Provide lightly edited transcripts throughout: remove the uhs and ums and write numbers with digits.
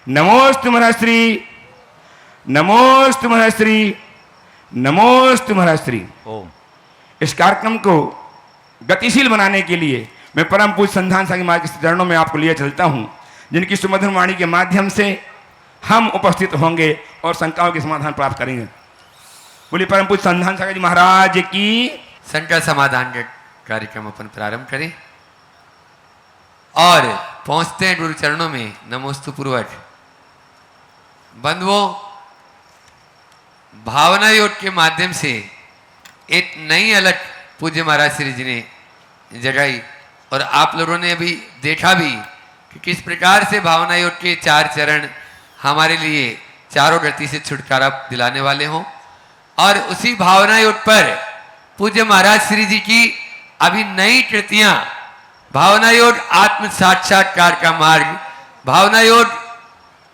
नमोस्तु महर्षि, नमोस्तु महर्षि, नमोस्तु महर्षि। ओम। इस कार्यक्रम को गतिशील बनाने के लिए मैं परम पूज्य संधान सागर महाराज के चरणों में आपको लिए चलता हूं, जिनकी सुमधुर वाणी के माध्यम से हम उपस्थित होंगे और शंकाओं के समाधान प्राप्त करेंगे। बोलिए परम पूज्य संधान सागर जी महाराज की। शंका समाधान का कार्यक्रम अपन प्रारंभ करें और पहुंचते हैं गुरु चरणों में नमोस्तु पूर्वक। बंधुओं, भावना योग के माध्यम से एक नई अलग पूज्य महाराज श्री जी ने जगाई और आप लोगों ने अभी देखा भी कि किस प्रकार से भावना योग के 4 चरण हमारे लिए चारों गति से छुटकारा दिलाने वाले हों। और उसी भावना योग पर पूज्य महाराज श्री जी की अभी नई कृतियां, भावना योग आत्म साक्षात्कार का मार्ग, भावना योग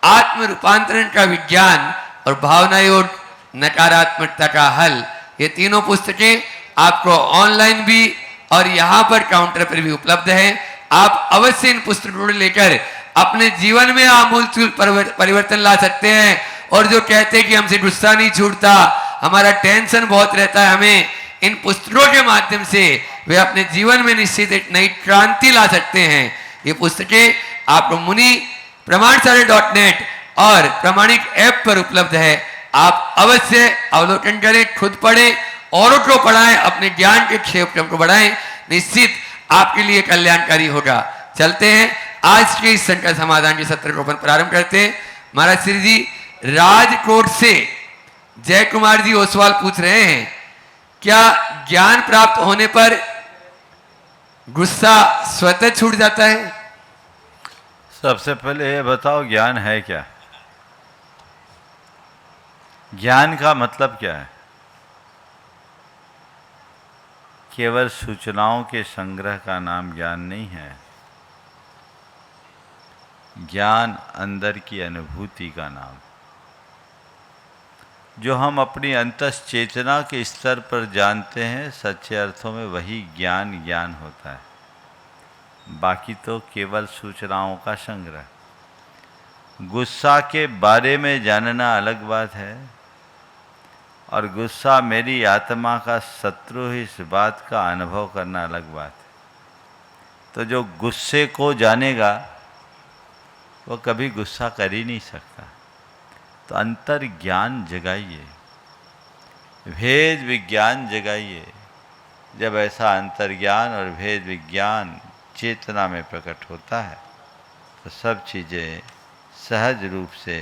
आत्म रूपांतरण का विज्ञान और भावना योग नकारात्मकता का हल, ये तीनों पुस्तकें आपको ऑनलाइन भी और यहाँ पर काउंटर पर भी उपलब्ध है। आप अवश्य इन पुस्तकों को लेकर अपने जीवन में आमूल परिवर्तन ला सकते हैं। और जो कहते हैं कि हमसे गुस्सा नहीं छूटता, हमारा टेंशन बहुत रहता है, हमें इन पुस्तकों के माध्यम से वे अपने जीवन में निश्चित एक नई क्रांति ला सकते हैं। ये पुस्तकें आपको मुनि प्रमाणसागर.net और प्रमाणिक ऐप पर उपलब्ध है। आप अवश्य अवलोकन करें, खुद पढ़ें, औरों को पढ़ाएं, अपने ज्ञान के क्षेत्र को बढ़ाएं, निश्चित आपके लिए कल्याणकारी होगा। चलते हैं आज के इस शंका समाधान के सत्र को अपन प्रारंभ करते हैं। महाराज श्री जी राजकोट से जय कुमार जी ओसवाल पूछ रहे हैं, क्या ज्ञान प्राप्त होने पर गुस्सा स्वतः छूट जाता है? सबसे पहले ये बताओ ज्ञान है क्या? ज्ञान का मतलब क्या है? केवल सूचनाओं के संग्रह का नाम ज्ञान नहीं है। ज्ञान अंदर की अनुभूति का नाम, जो हम अपनी अंतस चेतना के स्तर पर जानते हैं, सच्चे अर्थों में वही ज्ञान होता है। बाकी तो केवल सूचनाओं का संग्रह। गुस्सा के बारे में जानना अलग बात है और गुस्सा मेरी आत्मा का शत्रु है इस बात का अनुभव करना अलग बात है। तो जो गुस्से को जानेगा वो कभी गुस्सा कर ही नहीं सकता। तो अंतर ज्ञान जगाइए, भेद विज्ञान जगाइए। जब ऐसा अंतर ज्ञान और भेद विज्ञान चेतना में प्रकट होता है तो सब चीज़ें सहज रूप से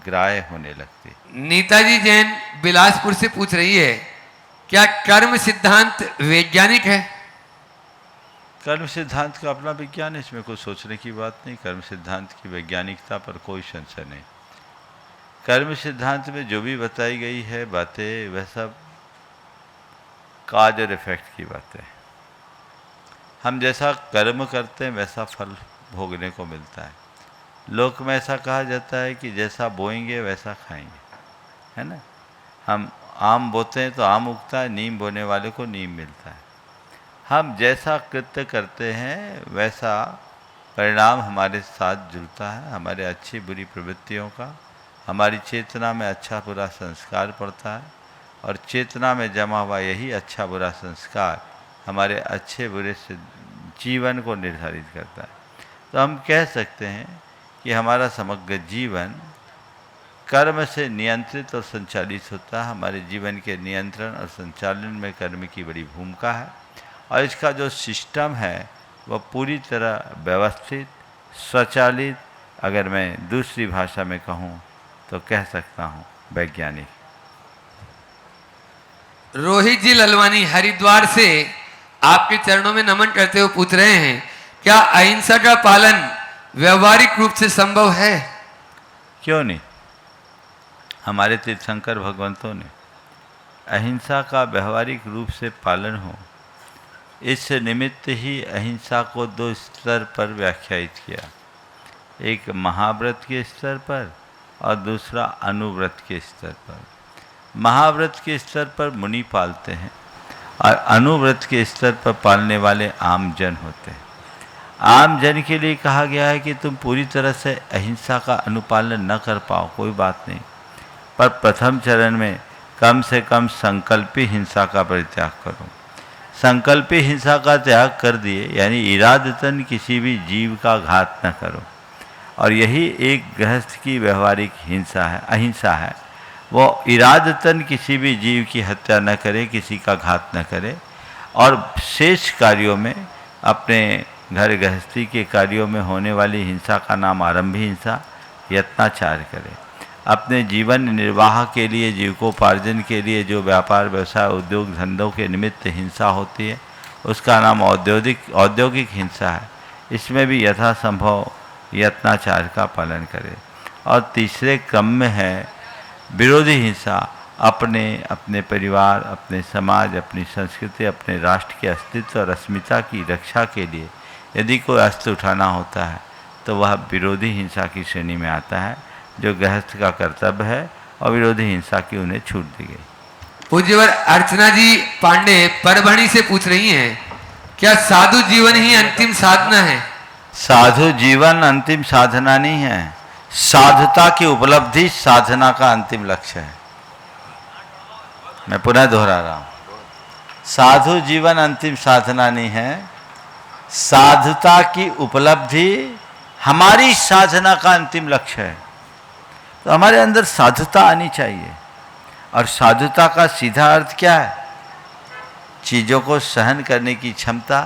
ग्राह्य होने लगती। नीताजी जैन बिलासपुर से पूछ रही है, क्या कर्म सिद्धांत वैज्ञानिक है? कर्म सिद्धांत का अपना विज्ञान है, इसमें कोई सोचने की बात नहीं। कर्म सिद्धांत की वैज्ञानिकता पर कोई संशय नहीं। कर्म सिद्धांत में जो भी बताई गई है बातें, वह सब काज और इफेक्ट की बातें। हम जैसा कर्म करते हैं वैसा फल भोगने को मिलता है। लोक में ऐसा कहा जाता है कि जैसा बोएंगे वैसा खाएंगे, है ना। हम आम बोते हैं तो आम उगता है, नीम बोने वाले को नीम मिलता है। हम जैसा कृत्य करते हैं वैसा परिणाम हमारे साथ जुड़ता है। हमारे अच्छी बुरी प्रवृत्तियों का हमारी चेतना में अच्छा बुरा संस्कार पड़ता है और चेतना में जमा हुआ यही अच्छा बुरा संस्कार हमारे अच्छे बुरे से जीवन को निर्धारित करता है। तो हम कह सकते हैं कि हमारा समग्र जीवन कर्म से नियंत्रित और संचालित होता है। हमारे जीवन के नियंत्रण और संचालन में कर्म की बड़ी भूमिका है और इसका जो सिस्टम है वह पूरी तरह व्यवस्थित, स्वचालित, अगर मैं दूसरी भाषा में कहूँ तो कह सकता हूँ वैज्ञानिक। रोहित जी ललवानी हरिद्वार से आपके चरणों में नमन करते हुए पूछ रहे हैं, क्या अहिंसा का पालन व्यवहारिक रूप से संभव है? क्यों नहीं। हमारे तीर्थंकर भगवंतों ने अहिंसा का व्यवहारिक रूप से पालन हो, इस निमित्त ही अहिंसा को 2 स्तर पर व्याख्यायित किया। एक महाव्रत के स्तर पर और दूसरा अनुव्रत के स्तर पर। महाव्रत के स्तर पर मुनि पालते हैं और अनुव्रत के स्तर पर पालने वाले आम जन होते हैं। आम जन के लिए कहा गया है कि तुम पूरी तरह से अहिंसा का अनुपालन न कर पाओ, कोई बात नहीं, पर प्रथम चरण में कम से कम संकल्पी हिंसा का परित्याग करो। संकल्पी हिंसा का त्याग कर दिए यानी इरादतन किसी भी जीव का घात न करो, और यही एक गृहस्थ की व्यवहारिक हिंसा है, अहिंसा है। वो इरादतन किसी भी जीव की हत्या न करे, किसी का घात न करे, और शेष कार्यों में अपने घर गृहस्थी के कार्यों में होने वाली हिंसा का नाम आरंभी हिंसा, यत्नाचार करे। अपने जीवन निर्वाह के लिए, जीविकोपार्जन के लिए जो व्यापार व्यवसाय उद्योग धंधों के निमित्त हिंसा होती है उसका नाम औद्योगिक हिंसा है। इसमें भी यथासंभव यत्नाचार का पालन करे। और तीसरे क्रम में है विरोधी हिंसा, अपने परिवार, अपने समाज, अपनी संस्कृति, अपने राष्ट्र के अस्तित्व और अस्मिता की रक्षा के लिए यदि कोई अस्त्र उठाना होता है तो वह विरोधी हिंसा की श्रेणी में आता है, जो गृहस्थ का कर्तव्य है, और विरोधी हिंसा की उन्हें छूट दी गई। पूज्यवर अर्चना जी पांडे परभणी से पूछ रही हैं, क्या साधु जीवन ही अंतिम साधना है? साधु जीवन अंतिम साधना नहीं है, साधुता की उपलब्धि साधना का अंतिम लक्ष्य है। मैं पुनः दोहरा रहा हूं, साधु जीवन अंतिम साधना नहीं है, साधुता की उपलब्धि हमारी साधना का अंतिम लक्ष्य है। तो हमारे अंदर साधुता आनी चाहिए, और साधुता का सीधा अर्थ क्या है? चीज़ों को सहन करने की क्षमता,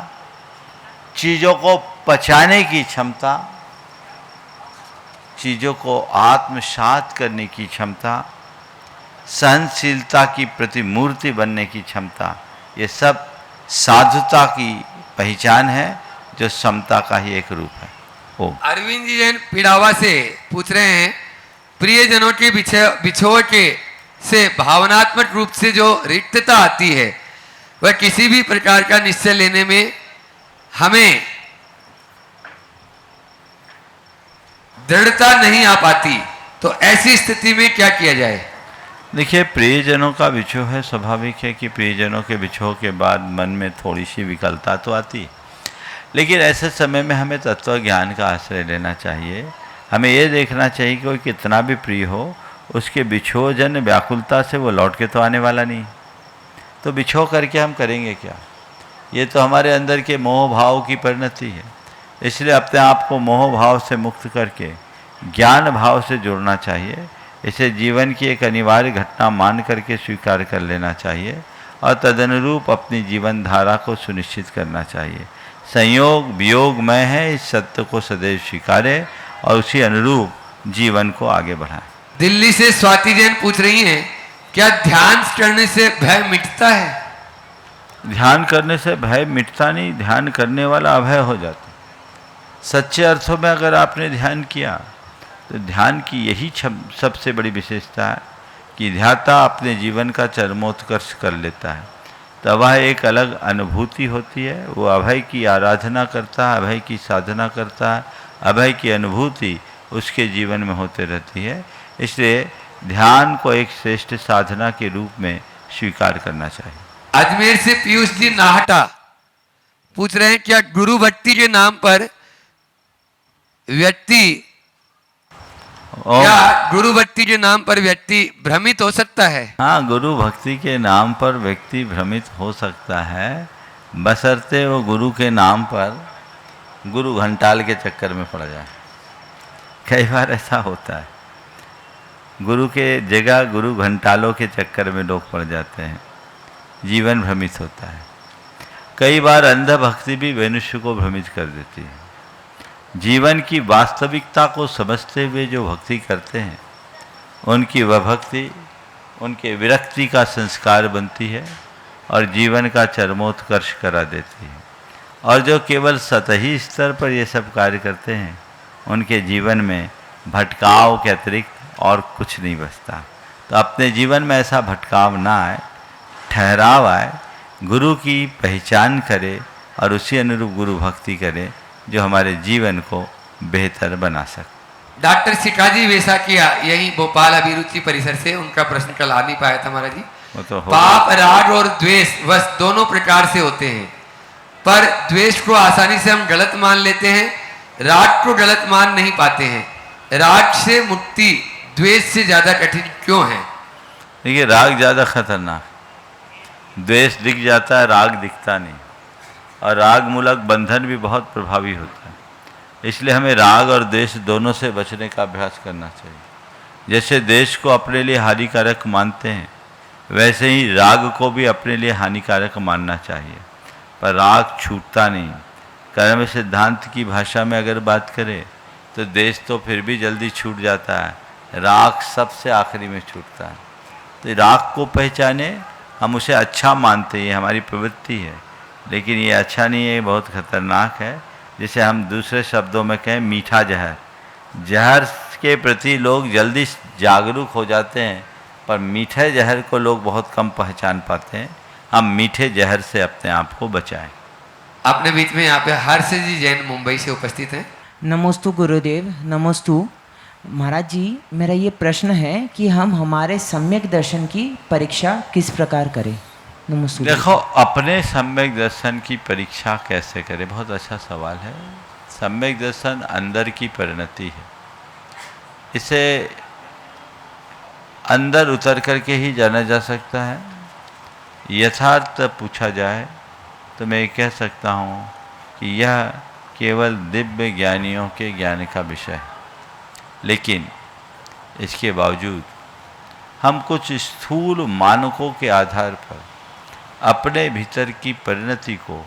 चीज़ों को पचाने की क्षमता, चीज़ों को आत्मसात करने की क्षमता, सहनशीलता की प्रतिमूर्ति बनने की क्षमता, ये सब साधुता की पहचान है, जो समता का ही एक रूप है। ओ अरविंद जी जैन पिड़ावा से पूछ रहे हैं, प्रियजनों के बिछोड़ के से भावनात्मक रूप से जो रिक्तता आती है वह किसी भी प्रकार का निश्चय लेने में हमें दृढ़ता नहीं आ पाती, तो ऐसी स्थिति में क्या किया जाए? देखिए, प्रियजनों का बिछोह है, स्वाभाविक है कि प्रियजनों के बिछोह के बाद मन में थोड़ी सी विकलता तो आती, लेकिन ऐसे समय में हमें तत्व ज्ञान का आश्रय लेना चाहिए। हमें ये देखना चाहिए कि कोई कितना भी प्रिय हो, उसके बिछोह जन व्याकुलता से वो लौट के तो आने वाला नहीं, तो बिछोह करके हम करेंगे क्या? ये तो हमारे अंदर के मोह भाव की परिणति है। इसलिए अपने आप को मोह भाव से मुक्त करके ज्ञान भाव से जोड़ना चाहिए। इसे जीवन की एक अनिवार्य घटना मान करके स्वीकार कर लेना चाहिए, और तदनुरूप अपनी जीवन धारा को सुनिश्चित करना चाहिए। संयोग वियोग में है, इस सत्य को सदैव स्वीकारे और उसी अनुरूप जीवन को आगे बढ़ाएं। दिल्ली से स्वाति जैन पूछ रही हैं, क्या ध्यान करने से भय मिटता है? ध्यान करने से भय मिटता नहीं, ध्यान करने वाला अभय हो जाता। सच्चे अर्थों में अगर आपने ध्यान किया तो ध्यान की यही सबसे बड़ी विशेषता है कि ध्याता अपने जीवन का चरमोत्कर्ष कर लेता है। तो वह एक अलग अनुभूति होती है। वो अभय की आराधना करता है, अभय की साधना करता है, अभय की अनुभूति उसके जीवन में होते रहती है। इसलिए ध्यान को एक श्रेष्ठ साधना के रूप में स्वीकार करना चाहिए। अजमेर से पीयूष जी नाहटा पूछ रहे हैं, क्या गुरु भक्ति के नाम पर व्यक्ति भ्रमित हो सकता है? हाँ, गुरु भक्ति के नाम पर व्यक्ति भ्रमित हो सकता है, बशर्ते वो गुरु के नाम पर गुरु घंटाल के चक्कर में पड़ जाए। कई बार ऐसा होता है, गुरु के जगह गुरु घंटालों के चक्कर में लोग पड़ जाते हैं, जीवन भ्रमित होता है। कई बार अंध भक्ति भी मनुष्य को भ्रमित कर देती है। जीवन की वास्तविकता को समझते हुए जो भक्ति करते हैं, उनकी वह भक्ति उनके विरक्ति का संस्कार बनती है और जीवन का चरमोत्कर्ष करा देती है। और जो केवल सतही स्तर पर ये सब कार्य करते हैं, उनके जीवन में भटकाव के अतिरिक्त और कुछ नहीं बचता। तो अपने जीवन में ऐसा भटकाव ना आए, ठहराव आए, गुरु की पहचान करे और उसी अनुरूप गुरु भक्ति करे, जो हमारे जीवन को बेहतर बना सके। डॉक्टर शिकाजी वैसाखिया यही भोपाल अभिरुचि परिसर से, उनका प्रश्न कल आ नहीं पाया था महाराज जी। वो तो पाप, राग और द्वेष बस दोनों प्रकार से होते हैं, पर द्वेष को आसानी से हम गलत मान लेते हैं, राग को गलत मान नहीं पाते हैं। राग से मुक्ति द्वेष से ज्यादा कठिन क्यों है? देखिए, राग ज़्यादा खतरनाक, द्वेष दिख जाता है, राग दिखता नहीं, और राग मूलक बंधन भी बहुत प्रभावी होता है। इसलिए हमें राग और द्वेष दोनों से बचने का अभ्यास करना चाहिए। जैसे द्वेष को अपने लिए हानिकारक मानते हैं, वैसे ही राग को भी अपने लिए हानिकारक मानना चाहिए, पर राग छूटता नहीं। कर्म सिद्धांत की भाषा में अगर बात करें तो द्वेष तो फिर भी जल्दी छूट जाता है, राग सबसे आखिरी में छूटता है। तो राग को पहचाने, हम उसे अच्छा मानते हैं, ये हमारी प्रवृत्ति है, लेकिन ये अच्छा नहीं है, ये बहुत खतरनाक है। जिसे हम दूसरे शब्दों में कहें मीठा जहर। जहर के प्रति लोग जल्दी जागरूक हो जाते हैं, पर मीठे जहर को लोग बहुत कम पहचान पाते हैं। हम मीठे जहर से अपने आप को बचाएं। आपने बीच में यहाँ पे हर्ष जी जैन मुंबई से उपस्थित हैं। नमोस्तु गुरुदेव, नमोस्तु महाराज जी। मेरा ये प्रश्न है कि हम हमारे सम्यक दर्शन की परीक्षा किस प्रकार करें? नमोस्तु। देखो, अपने सम्यक दर्शन की परीक्षा कैसे करें, बहुत अच्छा सवाल है। सम्यक दर्शन अंदर की परिणति है, इसे अंदर उतर करके ही जाना जा सकता है। यथार्थ पूछा जाए तो मैं कह सकता हूँ कि यह केवल दिव्य ज्ञानियों के ज्ञान का विषय है, लेकिन इसके बावजूद हम कुछ स्थूल मानकों के आधार पर अपने भीतर की परिणति को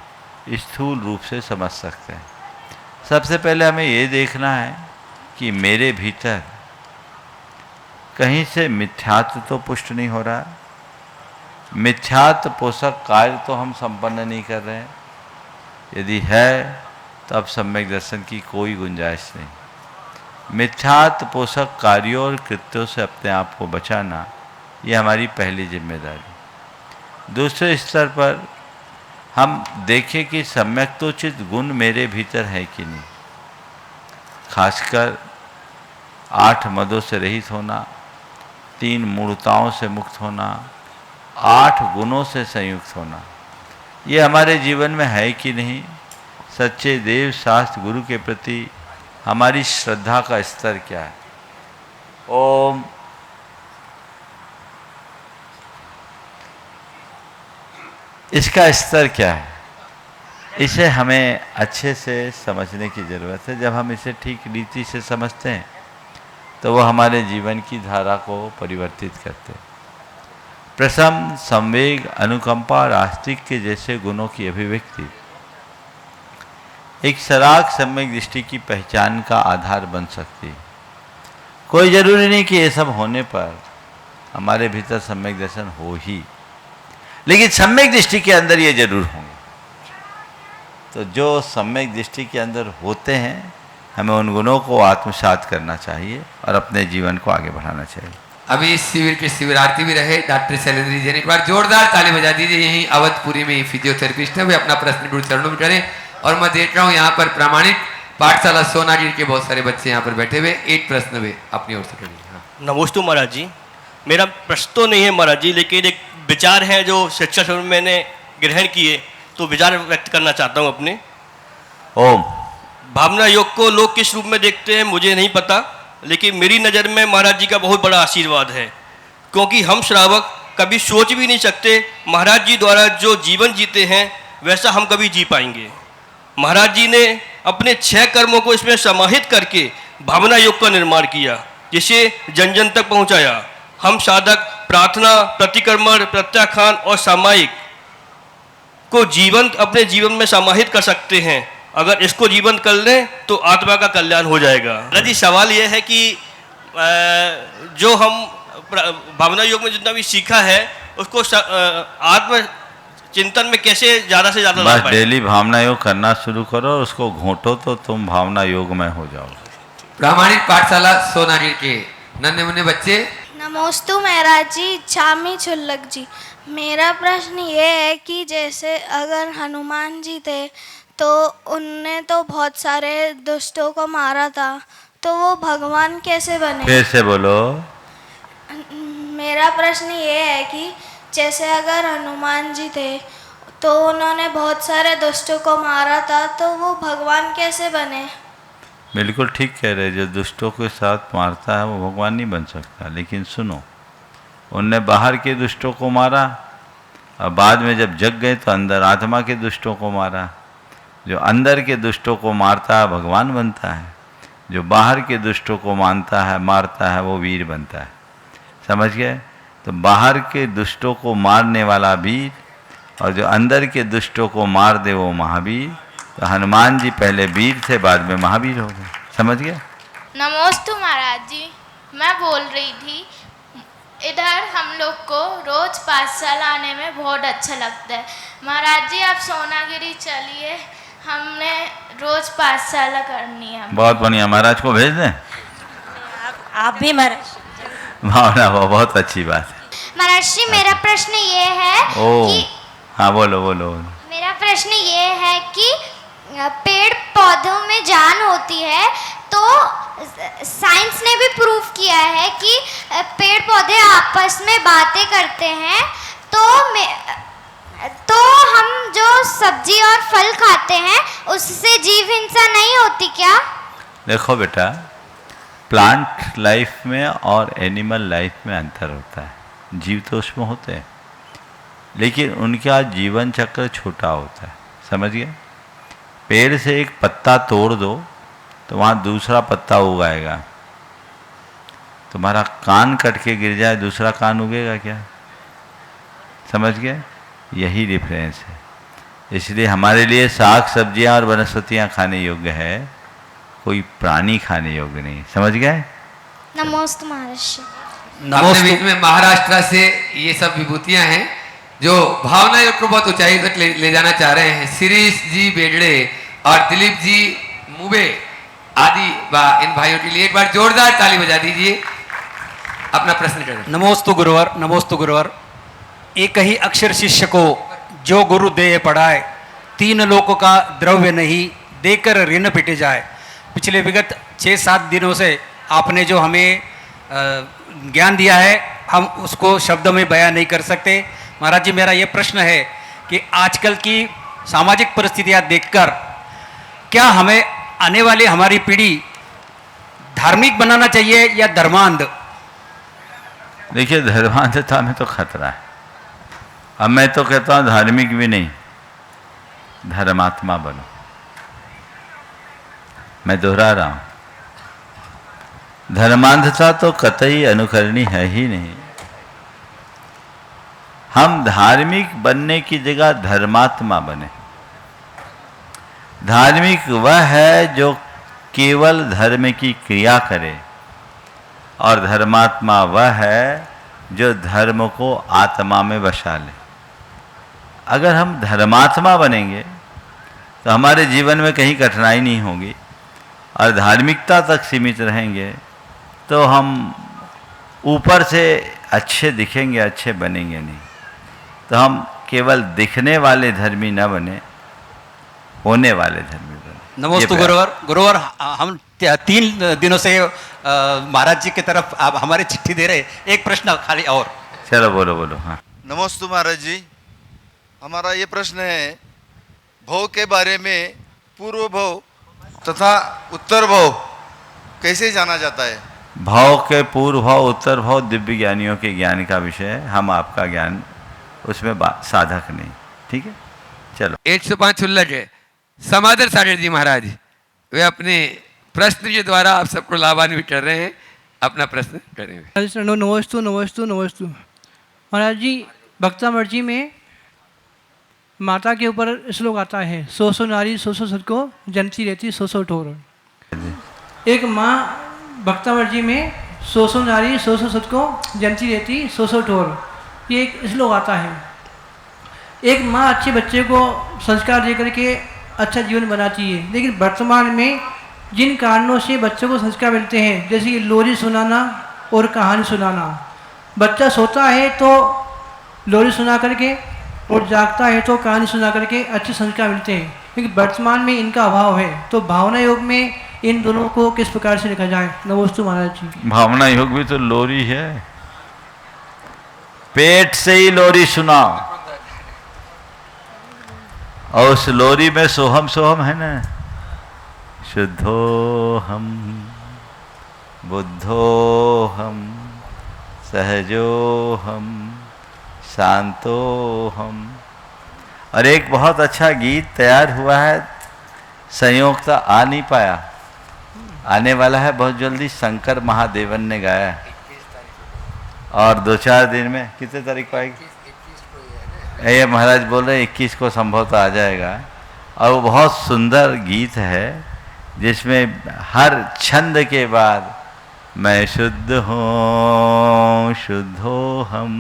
स्थूल रूप से समझ सकते हैं। सबसे पहले हमें ये देखना है कि मेरे भीतर कहीं से मिथ्यात्व तो पुष्ट नहीं हो रहा, मिथ्यात्व पोषक कार्य तो हम संपन्न नहीं कर रहे हैं। यदि है तो अब सम्यक दर्शन की कोई गुंजाइश नहीं। मिथ्यात्व पोषक कार्यों और कृत्यों से अपने आप को बचाना, ये हमारी पहली जिम्मेदारी। दूसरे स्तर पर हम देखें कि सम्यक्तोचित गुण मेरे भीतर है कि नहीं। खासकर 8 मदों से रहित होना, 3 मूढ़ताओं से मुक्त होना, 8 गुणों से संयुक्त होना, ये हमारे जीवन में है कि नहीं। सच्चे देव शास्त्र गुरु के प्रति हमारी श्रद्धा का स्तर क्या है? ओम इसका स्तर क्या है? इसे हमें अच्छे से समझने की ज़रूरत है। जब हम इसे ठीक रीति से समझते हैं तो वह हमारे जीवन की धारा को परिवर्तित करते हैं। प्रशम, संवेग, अनुकंपा और आस्तिक्य जैसे गुणों की अभिव्यक्ति एक सराग सम्यक दृष्टि की पहचान का आधार बन सकती है। कोई जरूरी नहीं कि ये सब होने पर हमारे भीतर सम्यक दर्शन हो ही, लेकिन सम्यक दृष्टि के अंदर ये जरूर होंगे। तो जो सम्यक दृष्टि के अंदर होते हैं, हमें उन गुणों को आत्मसात करना चाहिए और अपने जीवन को आगे बढ़ाना चाहिए। अभी इस शिविर के शिविरार्थी भी रहे डॉक्टर शैलेंद्र जी ने, एक बार जोरदार ताली बजा दीजिए। यही अवधपुरी में फिजियोथेरेपिस्ट है, वे अपना प्रश्न गुरु चरणों में करें। और मैं देख रहा हूँ यहाँ पर प्रामाणिक पाठशाला सोनागिर के बहुत सारे बच्चे यहाँ पर बैठे हुए। एक प्रश्न वे अपनी ओर से करिए। हाँ। नमोस्तु महाराज जी। मेरा प्रश्न तो नहीं है महाराज जी, लेकिन एक विचार है जो शिक्षा में मैंने ग्रहण किए, तो विचार व्यक्त करना चाहता हूँ अपने। ओम। भावना योग को लोग किस रूप में देखते हैं मुझे नहीं पता, लेकिन मेरी नज़र में महाराज जी का बहुत बड़ा आशीर्वाद है, क्योंकि हम श्रावक कभी सोच भी नहीं सकते महाराज जी द्वारा जो जीवन जीते हैं वैसा हम कभी जी पाएंगे। महाराज जी ने अपने 6 कर्मों को इसमें समाहित करके भावना योग का निर्माण किया, जिसे जन जन तक पहुंचाया। हम साधक प्रार्थना, प्रतिक्रमण, प्रत्याख्यान और सामायिक को जीवन अपने जीवन में समाहित कर सकते हैं। अगर इसको जीवन कर लें तो आत्मा का कल्याण हो जाएगा। महाराज जी, सवाल यह है कि जो हम भावना योग में जितना भी सीखा है उसको आत्म चिंतन में कैसे ज़्यादा से ज़्यादा बस डेली भावना योग करना शुरू करो और उसको घोटो तो तुम भावना योग में हो जाओगे। प्रामाणिक पाठशाला सोनागिर के नन्हे मुन्ने बच्चे। नमोस्तु महाराज जी, छामी छुल्लक जी। मेरा प्रश्न ये है कि जैसे अगर हनुमान जी थे तो उनने तो बहुत सारे दुष्टों को मारा था, तो वो भगवान कैसे बने? फिर से बोलो। मेरा प्रश्न ये है कि जैसे अगर हनुमान जी थे तो उन्होंने बहुत सारे दुष्टों को मारा था, तो वो भगवान कैसे बने? बिल्कुल ठीक कह रहे, जो दुष्टों के साथ मारता है वो भगवान नहीं बन सकता। लेकिन सुनो, उनने बाहर के दुष्टों को मारा और बाद में जब जग गए तो अंदर आत्मा के दुष्टों को मारा। जो अंदर के दुष्टों को मारता है भगवान बनता है, जो बाहर के दुष्टों को मानता है मारता है वो वीर बनता है। समझ गए? तो बाहर के दुष्टों को मारने वाला वीर और जो अंदर के दुष्टों को मार दे वो महावीर। तो हनुमान जी पहले वीर थे, बाद में महावीर हो गए। समझ गए? नमोस्तु महाराज जी, मैं बोल रही थी इधर हम लोग को रोज पाठशाला आने में बहुत अच्छा लगता है। महाराज जी आप सोनागिरी चलिए, हमने रोज पाठशाला करनी है। बहुत बढ़िया, महाराज को भेज दें। आप भी महाराज। भावना वो बहुत अच्छी बात है। महाराज जी मेरा प्रश्न ये है कि हाँ बोलो बोलो। मेरा प्रश्न ये है कि पेड़ पौधों में जान होती है, तो साइंस ने भी प्रूव किया है कि पेड़ पौधे आपस में बातें करते हैं, तो हम जो सब्जी और फल खाते हैं उससे जीव हिंसा नहीं होती क्या? देखो बेटा, प्लांट लाइफ में और एनिमल लाइफ में अंतर होता है। जीव तो उसमें होते हैं, लेकिन उनका जीवन चक्र छोटा होता है। समझ गए? पेड़ से एक पत्ता तोड़ दो तो वहाँ दूसरा पत्ता उगाएगा। तुम्हारा कान कट के गिर जाए, दूसरा कान उगेगा क्या? समझ गए? यही डिफरेंस है। इसलिए हमारे लिए साग सब्जियाँ और वनस्पतियाँ खाने योग्य है, कोई प्राणी खाने योग्य नहीं। समझ गए? नमोस्तु महाराज। अपने बीच में महाराष्ट्र से ये सब विभूतियां हैं जो भावना योग को बहुत ऊंचाई तक ले जाना चाह रहे हैं। शिरीष जी बेगड़े और दिलीप जी मुबे आदि इन भाइयों के लिए एक बार जोरदार ताली बजा दीजिए। अपना प्रश्न करें। नमोस्तु गुरुवर, नमोस्तु गुरुवर। एक ही अक्षर शिष्य को जो गुरु दे पढ़ाए, तीन लोकों का द्रव्य नहीं देकर ऋण पिटे जाए। पिछले विगत 6-7 दिनों से आपने जो हमें ज्ञान दिया है, हम उसको शब्दों में बयान नहीं कर सकते। महाराज जी मेरा ये प्रश्न है कि आजकल की सामाजिक परिस्थितियाँ देखकर क्या हमें आने वाली हमारी पीढ़ी धार्मिक बनाना चाहिए या धर्मांध? देखिए, धर्मांधता में तो खतरा है। अब मैं तो कहता हूँ धार्मिक भी नहीं, धर्मात्मा बनो। मैं दोहरा रहा हूँ, धर्मांधता तो कतई अनुकरणी है ही नहीं। हम धार्मिक बनने की जगह धर्मात्मा बने। धार्मिक वह है जो केवल धर्म की क्रिया करे, और धर्मात्मा वह है जो धर्म को आत्मा में बसा ले। अगर हम धर्मात्मा बनेंगे तो हमारे जीवन में कहीं कठिनाई नहीं होगी, और धार्मिकता तक सीमित रहेंगे तो हम ऊपर से अच्छे दिखेंगे, अच्छे बनेंगे नहीं। तो हम केवल दिखने वाले धर्मी न बने, होने वाले धर्मी बने। नमोस्तु गुरुवर। गुरुवर, हम 3 दिनों से महाराज जी की तरफ आप हमारी चिट्ठी दे रहे, एक प्रश्न खाली और। चलो बोलो बोलो। हाँ, नमोस्तु महाराज जी, हमारा ये प्रश्न है, भव के बारे में पूर्व भव तथा उत्तर भव कैसे जाना जाता है? भाव के पूर्व भाव उत्तर भाव दिव्य ज्ञानियों के ज्ञान का विषय है। हम आपका ज्ञान उसमें साधक नहीं। ठीक है, चलो। 105 उल्लख है। समादर सागर जी महाराज, वे अपने प्रश्न के द्वारा आप सबको लाभान्वित कर रहे हैं। अपना प्रश्न करेंगे। नमोस्तु नमोस्तु नमोस्तु। महाराज जी, भक्तामृत में माता के ऊपर श्लोक आता है, 100 नारी 100 सत को जनती रहती 100 ठोर। एक माँ भक्तामृत में 100 नारी 100 सत को जनती रहती 100 ठोर, ये एक श्लोक आता है। एक माँ अच्छे बच्चे को संस्कार दे करके अच्छा जीवन बनाती है, लेकिन वर्तमान में जिन कारणों से बच्चों को संस्कार मिलते हैं, जैसे कि लोरी सुनाना और कहानी सुनाना, बच्चा सोता है तो लोरी सुना करके और जागता है तो कहानी सुना करके अच्छे संस्कार मिलते हैं, क्योंकि वर्तमान में इनका अभाव है। तो भावना योग में इन दोनों को किस प्रकार से लिखा जाए? नमोस्तु महाराज जी। भावना योग भी तो लोरी है। पेट से ही लोरी सुनाओ, और उस लोरी में सोहम सोहम है ना, शुद्धोहम बुद्धोहम सहजोहम शांतोहम। और एक बहुत अच्छा गीत तैयार हुआ है, संयोगता आ नहीं पाया, आने वाला है बहुत जल्दी, शंकर महादेवन ने गाया है। और 2-4 दिन में कितने तारीख को आएगी? ये महाराज बोल रहे 21 को संभवतः आ जाएगा। और वो बहुत सुंदर गीत है जिसमें हर छंद के बाद मैं शुद्ध हूँ शुद्धो हम,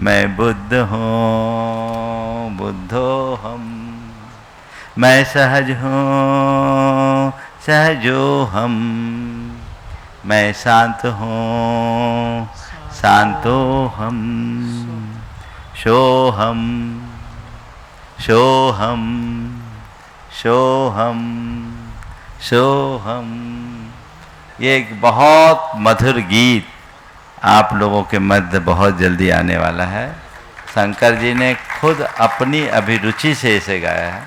मैं बुद्ध हूँ बुद्धो हम, मैं सहज हूँ सहजो हम, मैं शांत हूँ शांतो हम, सोहम सोहम सोहम सोहम। ये एक बहुत मधुर गीत आप लोगों के मध्य बहुत जल्दी आने वाला है। शंकर जी ने खुद अपनी अभिरुचि से इसे गाया है।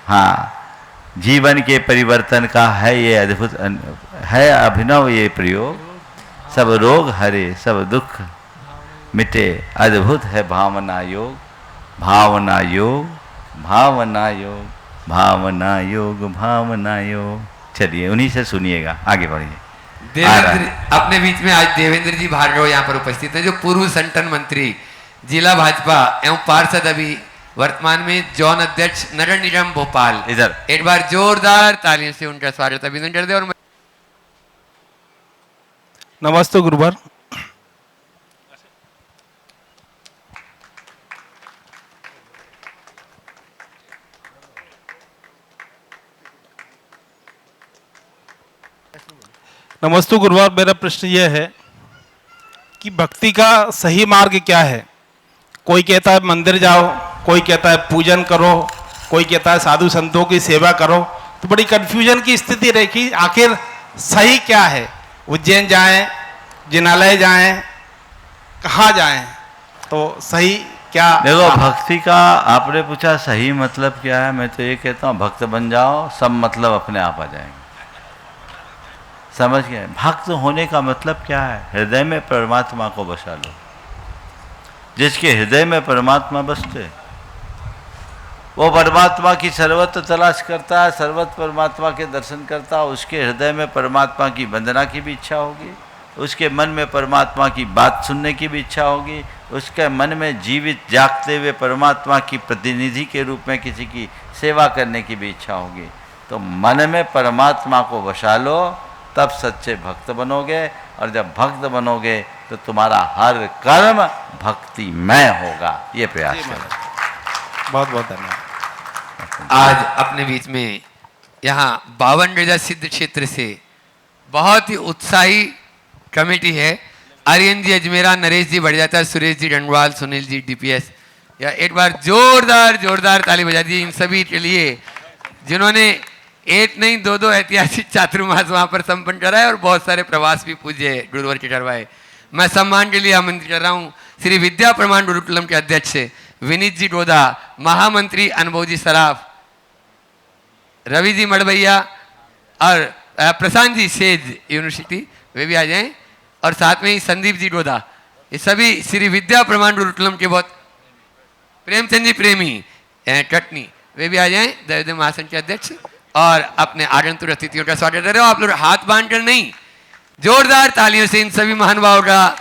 हाँ, जीवन के परिवर्तन का है ये अद्भुत है अभिनव ये प्रयोग, सब रोग हरे सब दुख मिटे, अद्भुत है भावना योग भावना योग भावना योग भावना योग भावना योग। चलिए उन्हीं से सुनिएगा, आगे बढ़िए। देवेंद्र अपने बीच में आज देवेंद्र जी भार्गव यहाँ पर उपस्थित हैं, जो पूर्व संगठन मंत्री जिला भाजपा एवं पार्षद, अभी वर्तमान में जौन अध्यक्ष नगर निगम भोपाल। इधर एक बार जोरदार तालियों से उनका स्वागत अभिनंदन कर दे। और नमस्ते गुरुवर। नमस्ते गुरुवार। मेरा प्रश्न यह है कि भक्ति का सही मार्ग क्या है? कोई कहता है मंदिर जाओ, कोई कहता है पूजन करो, कोई कहता है साधु संतों की सेवा करो। तो बड़ी कंफ्यूजन की स्थिति रही कि आखिर सही क्या है? उज्जैन जाएं, जिनालय जाएं, कहाँ जाएं? तो सही क्या? देखो, भक्ति का आपने पूछा सही मतलब क्या है। मैं तो ये कहता हूँ भक्त बन जाओ, सब मतलब अपने आप आ जाएंगे। समझ गए? भक्त होने का मतलब क्या है? हृदय में परमात्मा को बसा लो। जिसके हृदय में परमात्मा बसते, वो परमात्मा की सर्वत्र तलाश करता है, सर्वत्र परमात्मा के दर्शन करता है। उसके हृदय में परमात्मा की वंदना की भी इच्छा होगी, उसके मन में परमात्मा की बात सुनने की भी इच्छा होगी, उसके मन में जीवित जागते हुए परमात्मा की प्रतिनिधि के रूप में किसी की सेवा करने की भी इच्छा होगी। तो मन में परमात्मा को बसा लो, तब सच्चे भक्त बनोगे। और जब भक्त बनोगे तो तुम्हारा हर कर्म भक्तिमय होगा। ये प्रयास करो। बहुत बहुत धन्यवाद। आज अपने बीच में यहाँ 52 गजा सिद्ध क्षेत्र से बहुत ही उत्साही कमेटी है। आर्यन जी अजमेरा, नरेश जी बढ़ियाता, सुरेश जी रंगवाल, सुनील जी डीपीएस। या एक बार जोरदार जोरदार ताली बजा दी इन सभी के लिए जिन्होंने एक नहीं 2 ऐतिहासिक चातुर्मास वहाँ पर संपन्न कराए और बहुत सारे प्रवास भी पूज्य गुरुवर के करवाए। मैं सम्मान के लिए आमंत्रित कर रहा हूँ श्री विद्या प्रमाण गुरुकुलम के अध्यक्ष विनीत जी डोदा, महामंत्री अनुभव जी सराफ, रवि जी मड़वैया और प्रशांत जी सेज यूनिवर्सिटी, वे भी आ जाएं। और साथ में ही संदीप जी डोदा, ये सभी श्री विद्या प्रमाण गुरुकुलम के बहुत, प्रेमचंद जी प्रेमी कटनी, वे भी आ जाएं, दैवदेव महासन के अध्यक्ष। और अपने आगंतुक अतिथियों का स्वागत कर रहे हो। आप लोग हाथ बांध कर नहीं, जोरदार तालियों से इन सभी महानुभावों का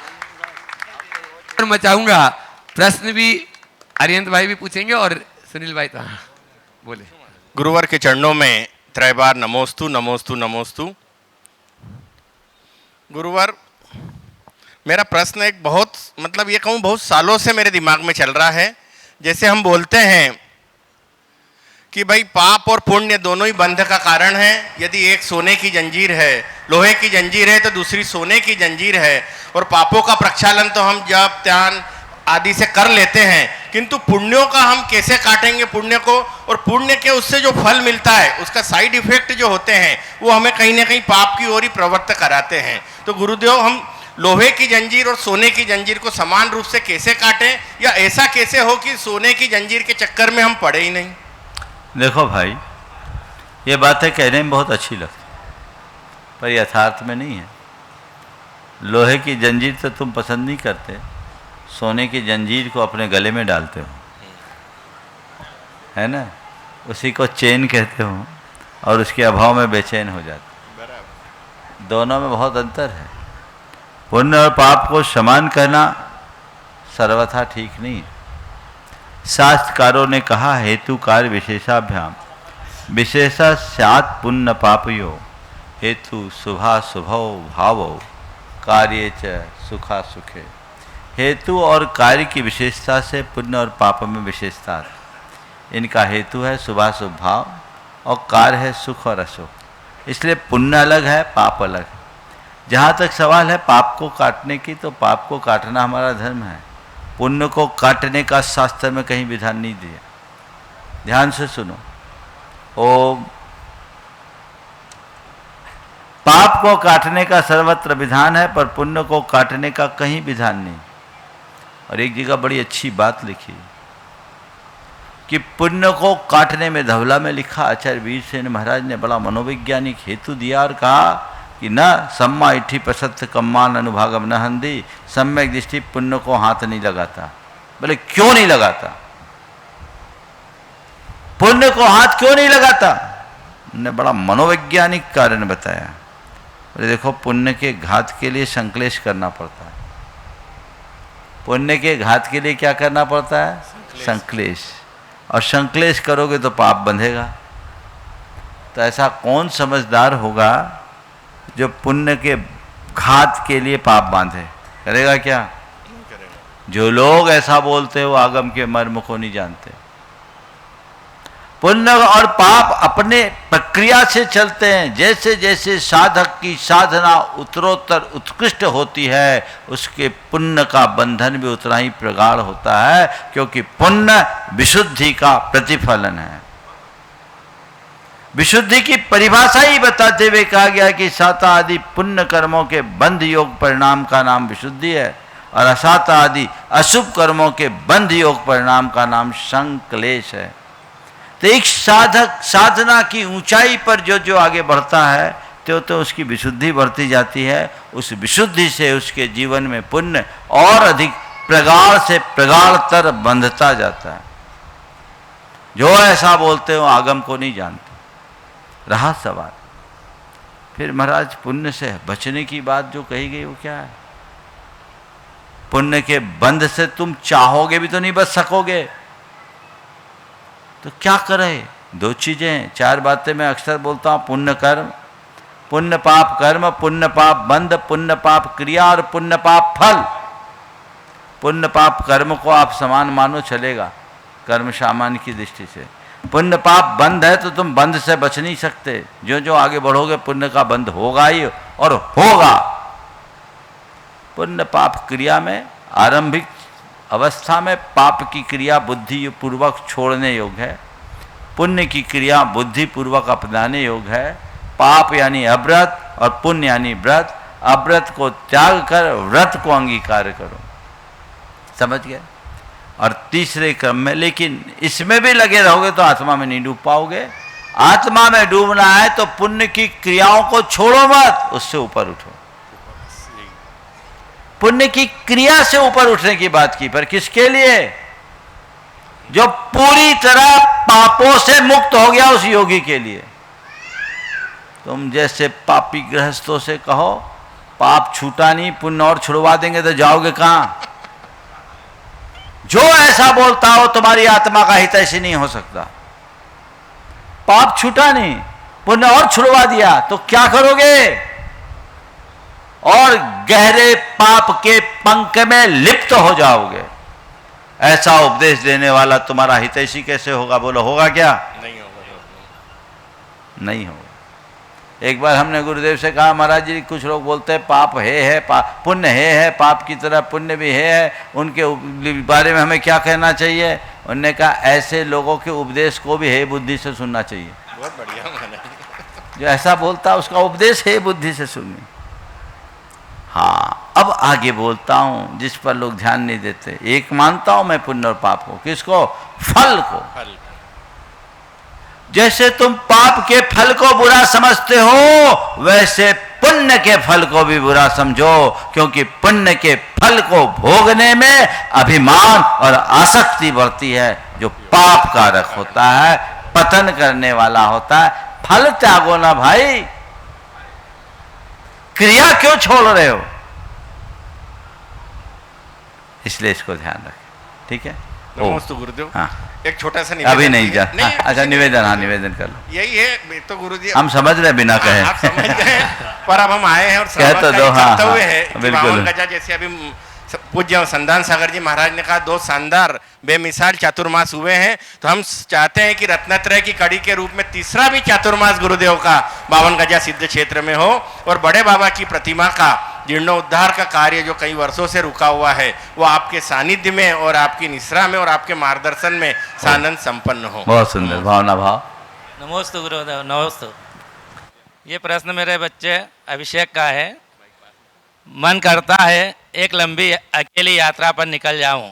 मचाऊंगा। प्रश्न भी अरियंत भाई भी पूछेंगे और सुनील भाई तो हाँ बोले। गुरुवर के चरणों में त्रैबार नमोस्तु नमोस्तु नमोस्तु। गुरुवर, मेरा प्रश्न एक बहुत मतलब ये कहूँ बहुत सालों से मेरे दिमाग में चल रहा है। जैसे हम बोलते हैं कि भाई पाप और पुण्य दोनों ही बंध का कारण है। यदि एक सोने की जंजीर है, लोहे की जंजीर है, तो दूसरी सोने की जंजीर है। और पापों का प्रक्षालन तो हम जप ध्यान आदि से कर लेते हैं, किंतु पुण्यों का हम कैसे काटेंगे पुण्य को? और पुण्य के उससे जो फल मिलता है, उसका साइड इफेक्ट जो होते हैं, वो हमें कहीं ना कहीं पाप की ओर ही प्रवृत्त कराते हैं। तो गुरुदेव, हम लोहे की जंजीर और सोने की जंजीर को समान रूप से कैसे काटें, या ऐसा कैसे हो कि सोने की जंजीर के चक्कर में हम पड़े ही नहीं? देखो भाई, ये बातें कहने में बहुत अच्छी लगती पर यथार्थ में नहीं है। लोहे की जंजीर तो तुम पसंद नहीं करते, सोने की जंजीर को अपने गले में डालते हो, है ना, उसी को चेन कहते हो और उसके अभाव में बेचैन हो जाते। दोनों में बहुत अंतर है। पुण्य और पाप को समान करना सर्वथा ठीक नहीं है। शास्त्रकारों ने कहा, हेतु कार्य विशेषाभ्याम विशेषा स्यात् पुण्य पापयो, हेतु शुभा शुभो भावो कार्ये च सुखा सुखे। हेतु और कार्य की विशेषता से पुण्य और पाप में विशेषता है। इनका हेतु है शुभाशुभ भाव और कार्य है सुख और अशुभ। इसलिए पुण्य अलग है, पाप अलग है। जहाँ तक सवाल है पाप को काटने की, तो पाप को काटना हमारा धर्म है। पुण्य को काटने का शास्त्र में कहीं विधान नहीं दिया। ध्यान से सुनो। ओम। पाप को काटने का सर्वत्र विधान है, पर पुण्य को काटने का कहीं विधान नहीं। और एक जगह बड़ी अच्छी बात लिखी कि पुण्य को काटने में, धवला में लिखा, आचार्य वीर सेन महाराज ने बड़ा मनोवैज्ञानिक हेतु दिया और कहा कि न सम्मा इठी प्रसत्त कम्मान अनुभागम न हंदी, सम्यक दृष्टि पुण्य को हाथ नहीं लगाता। बोले क्यों नहीं लगाता? पुण्य को हाथ क्यों नहीं लगाता? ने बड़ा मनोवैज्ञानिक कारण बताया। बोले देखो, पुण्य के घात के लिए संक्लेश करना पड़ता है। पुण्य के घात के लिए क्या करना पड़ता है? संक्लेश। और संक्लेश करोगे तो पाप बंधेगा। तो ऐसा कौन समझदार होगा जो पुण्य के घात के लिए पाप बांधे? करेगा क्या? जो लोग ऐसा बोलते हैं वो आगम के मर्म को नहीं जानते। पुण्य और पाप अपने प्रक्रिया से चलते हैं। जैसे जैसे साधक की साधना उत्तरोत्तर उत्कृष्ट होती है, उसके पुण्य का बंधन भी उतना ही प्रगाढ़ होता है, क्योंकि पुण्य विशुद्धि का प्रतिफलन है। विशुद्धि की परिभाषा ही बताते हुए कहा गया कि साता आदि पुण्य कर्मों के बंध योग परिणाम का नाम विशुद्धि है, और असाता आदि अशुभ कर्मों के बंध योग परिणाम का नाम संक्लेश है। तो एक साधक साधना की ऊंचाई पर जो जो आगे बढ़ता है, तो उसकी विशुद्धि बढ़ती जाती है। उस विशुद्धि से उसके जीवन में पुण्य और अधिक प्रगाढ़ से प्रगाढ़तर बंधता जाता है। जो ऐसा बोलते हो आगम को नहीं जानते। रहा सवाल फिर महाराज, पुण्य से बचने की बात जो कही गई वो क्या है? पुण्य के बंध से तुम चाहोगे भी तो नहीं बच सकोगे, तो क्या करें? दो चीजें, चार बातें मैं अक्सर बोलता हूं। पुण्य कर्म, पुण्य पाप कर्म, पुण्य पाप बंध, पुण्य पाप क्रिया और पुण्य पाप फल। पुण्य पाप कर्म को आप समान मानो चलेगा, कर्म सामान्य की दृष्टि से। पुण्य पाप बंध है तो तुम बंध से बच नहीं सकते। जो जो आगे बढ़ोगे पुण्य का बंध होगा ही और होगा। पुण्य पाप क्रिया में आरंभिक अवस्था में पाप की क्रिया बुद्धि पूर्वक छोड़ने योग्य है, पुण्य की क्रिया बुद्धि पूर्वक अपनाने योग्य है। पाप यानी अव्रत और पुण्य यानी व्रत। अव्रत को त्याग कर व्रत को अंगीकार करो। समझ गए? और तीसरे क्रम में, लेकिन इसमें भी लगे रहोगे तो आत्मा में नहीं डूब पाओगे। आत्मा में डूबना है तो पुण्य की क्रियाओं को छोड़ो मत, उससे ऊपर उठो। पुण्य की क्रिया से ऊपर उठने की बात की, पर किसके लिए? जो पूरी तरह पापों से मुक्त हो गया, उस योगी के लिए। तुम जैसे पापी गृहस्थों से कहो पाप छूटा नहीं, पुण्य और छुड़वा देंगे, तो जाओगे कहां? जो ऐसा बोलता हो तुम्हारी आत्मा का हित ऐसे नहीं हो सकता। पाप छूटा नहीं, पुण्य और छुड़वा दिया, तो क्या करोगे? और गहरे पाप के पंख में लिप्त हो जाओगे। ऐसा उपदेश देने वाला तुम्हारा हितैषी कैसे होगा? बोलो, होगा क्या? नहीं होगा। नहीं होगा। एक बार हमने गुरुदेव से कहा, महाराज जी कुछ लोग बोलते हैं पाप है पुण्य है, पाप की तरह पुण्य भी है, उनके बारे में हमें क्या कहना चाहिए? उन्होंने कहा, ऐसे लोगों के उपदेश को भी हे बुद्धि से सुनना चाहिए। बहुत बढ़िया। जो ऐसा बोलता है उसका उपदेश हे बुद्धि से सुनिए। हाँ, अब अब आगे बोलता हूं जिस पर लोग ध्यान नहीं देते। एक मानता हूं मैं पुण्य और पाप को। किसको? फल को। जैसे तुम पाप के फल को बुरा समझते हो, वैसे पुण्य के फल को भी बुरा समझो, क्योंकि पुण्य के फल को भोगने में अभिमान और आसक्ति बढ़ती है, जो पाप कारक होता है, पतन करने वाला होता है। फल त्यागो ना भाई, क्रिया क्यों छोड़ रहे हो? इसलिए इसको ध्यान रखें, ठीक है? नमस्ते गुरुदेव। हाँ, एक छोटा सा अभी नहीं जा। नहीं, अच्छा निवेदन, हाँ निवेदन कर लो। यही है तो गुरुजी, हम समझ रहे बिना कहे। आप समझ गए, पर अब हम आए हैं और कह तो दो। हाँ, कर्तव्य है कि बिल्कुल। बावन गजा, जैसे अभी पूज्य संधान सागर जी महाराज ने कहा, 2 शानदार बेमिसाल चातुर्मास हुए हैं, तो हम चाहते हैं कि रत्नत्रय की कड़ी के रूप में तीसरा भी चातुर्मास गुरुदेव का 52 गजा सिद्ध क्षेत्र में हो, और बड़े बाबा की प्रतिमा का जीर्णोद्धार का कार्य जो कई वर्षों से रुका हुआ है, वो आपके सानिध्य में और आपकी निश्रा में और आपके मार्गदर्शन में सानंद संपन्न हो। बहुत सुंदर भावना भाव। नमोस्तु गुरुदेव, नमोस्तु। ये प्रश्न मेरे बच्चे अभिषेक का है। मन करता है एक लंबी अकेली यात्रा पर निकल जाऊं,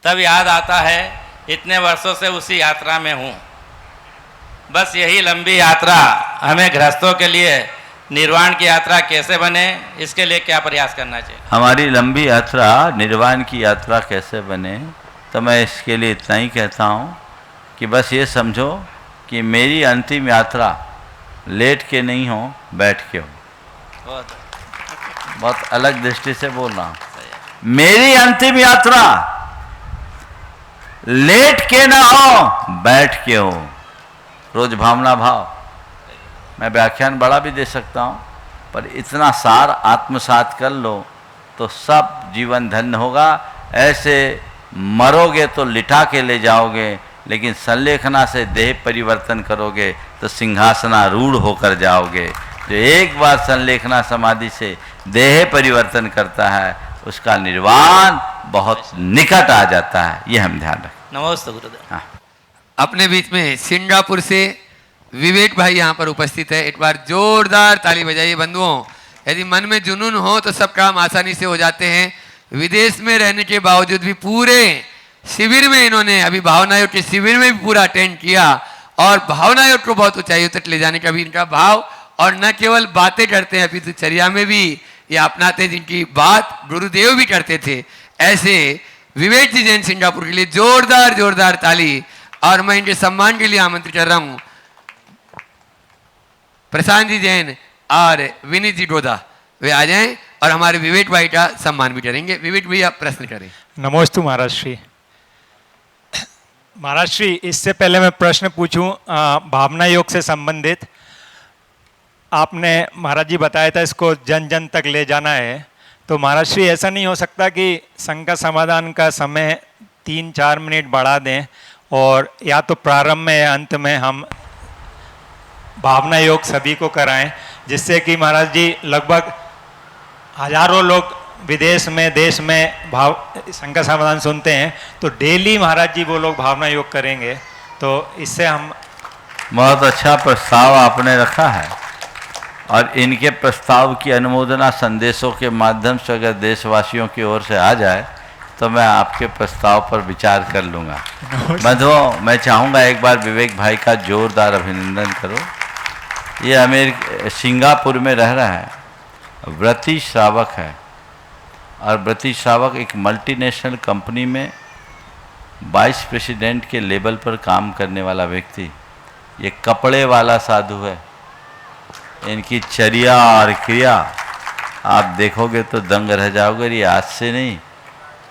तब याद आता है इतने वर्षों से उसी यात्रा में हूं। बस यही लंबी यात्रा हमें गृहस्थों के लिए निर्वाण की यात्रा कैसे बने, इसके लिए क्या प्रयास करना चाहिए? हमारी लंबी यात्रा निर्वाण की यात्रा कैसे बने, तो मैं इसके लिए इतना ही कहता हूँ कि बस ये समझो कि मेरी अंतिम यात्रा लेट के नहीं हो, बैठ के हो। बहुत अलग दृष्टि से बोल रहा हूँ। मेरी अंतिम यात्रा लेट के ना हो, बैठ के हो। रोज भावना भाव। मैं व्याख्यान बड़ा भी दे सकता हूँ, पर इतना सार आत्मसात कर लो तो सब जीवन धन्य होगा। ऐसे मरोगे तो लिटा के ले जाओगे, लेकिन संलेखना से देह परिवर्तन करोगे तो सिंहासनारूढ़ होकर जाओगे। जो एक बार संलेखना समाधि से देह परिवर्तन करता है, उसका निर्वाण बहुत निकट आ जाता है। ये हम ध्यान रखें। नमस्ते गुरुदेव। हाँ, अपने बीच में सिंगापुर से विवेक भाई यहाँ पर उपस्थित है। एक बार जोरदार ताली बजाइए बंधुओं। यदि मन में जुनून हो तो सब काम आसानी से हो जाते हैं। विदेश में रहने के बावजूद भी पूरे शिविर में इन्होंने, अभी भावना योग के शिविर में भी पूरा अटेंड किया, और भावना योग को बहुत ऊंचाइयों तक ले जाने का भी इनका भाव, और न केवल बातें करते हैं अपितु चर्या में भी ये अपनाते, जिनकी बात गुरुदेव भी करते थे। ऐसे विवेक जी जैन सिंगापुर के लिए जोरदार जोरदार ताली। और मैं इनके सम्मान के लिए आमंत्रित कर रहा हूँ प्रशांत जी जैन और विनीत जी डोदा, वे आ जाएं और हमारे विवेक भाई का सम्मान भी करेंगे। विवेक भैया प्रश्न करें। नमोस्तु महाराज श्री। महाराज श्री, इससे पहले मैं प्रश्न पूछूं भावना योग से संबंधित। आपने महाराज जी बताया था इसको जन जन तक ले जाना है, तो महाराज श्री ऐसा नहीं हो सकता कि शंका समाधान का समय 3-4 मिनट बढ़ा दें, और या तो प्रारंभ में या अंत में हम भावना योग सभी को कराएं, जिससे कि महाराज जी लगभग हजारों लोग विदेश में देश में शंका समाधान सुनते हैं, तो डेली महाराज जी वो लोग भावना योग करेंगे, तो इससे हम। बहुत अच्छा प्रस्ताव आपने रखा है, और इनके प्रस्ताव की अनुमोदना संदेशों के माध्यम से अगर देशवासियों की ओर से आ जाए तो मैं आपके प्रस्ताव पर विचार कर लूँगा। बंधुओं, मैं चाहूँगा एक बार विवेक भाई का जोरदार अभिनंदन करो। ये सिंगापुर में रह रहा है, व्रती श्रावक है, और व्रती श्रावक एक मल्टीनेशनल कंपनी में वाइस प्रेसिडेंट के लेवल पर काम करने वाला व्यक्ति। ये कपड़े वाला साधु है। इनकी चर्या और क्रिया आप देखोगे तो दंग रह जाओगे। ये आज से नहीं,